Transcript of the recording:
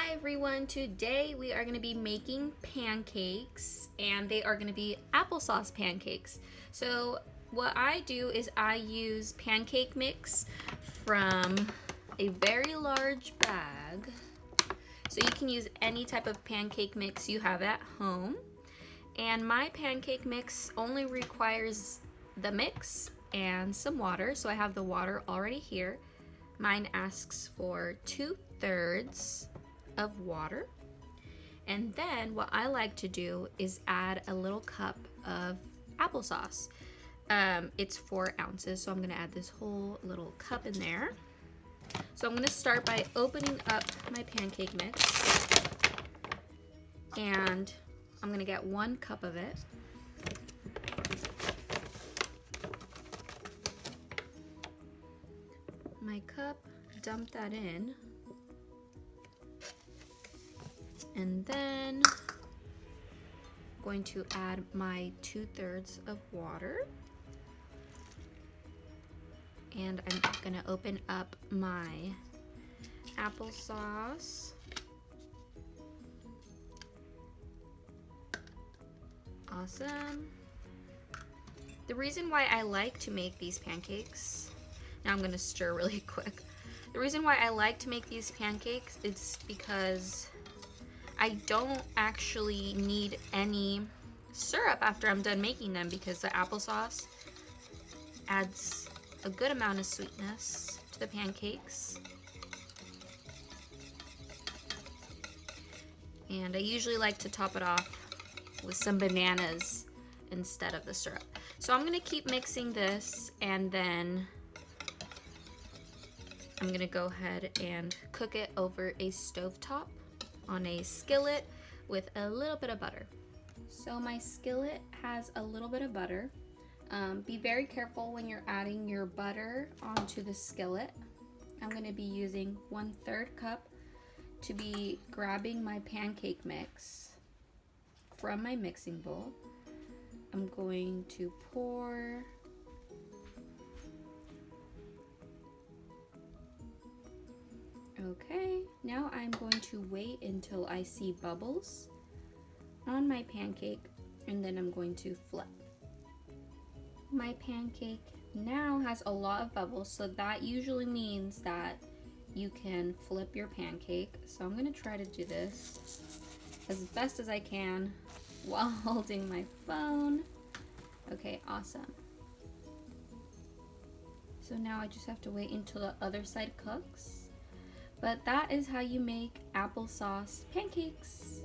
Hi everyone, today we are going to be making pancakes and they are going to be applesauce pancakes. So what I do is I use pancake mix from a very large bag. So you can use any type of pancake mix you have at home. And my pancake mix only requires the mix and some water. So I have the water already here. Mine asks for 2/3 of water. And then what I like to do is add a little cup of applesauce. It's 4 ounces, so I'm gonna add this whole little cup in there. So I'm gonna start by opening up my pancake mix, and I'm gonna get 1 cup of it. My cup, dump that in. And then I'm going to add my 2/3 of water. And I'm gonna open up my applesauce. Awesome. The reason why I like to make these pancakes, now I'm gonna stir really quick. The reason why I like to make these pancakes is because I don't actually need any syrup after I'm done making them, because the applesauce adds a good amount of sweetness to the pancakes. And I usually like to top it off with some bananas instead of the syrup. So I'm gonna keep mixing this, and then I'm gonna go ahead and cook it over a stovetop on a skillet with a little bit of butter. So my skillet has a little bit of butter. Be very careful when you're adding your butter onto the skillet. I'm going to be using 1/3 cup to be grabbing my pancake mix from my mixing bowl. I'm going to pour Okay, now I'm going to wait until I see bubbles on my pancake, and then I'm going to flip. My pancake now has a lot of bubbles, so that usually means that you can flip your pancake. So I'm gonna try to do this as best as I can while holding my phone. Okay, awesome. So now I just have to wait until the other side cooks. But that is how you make applesauce pancakes.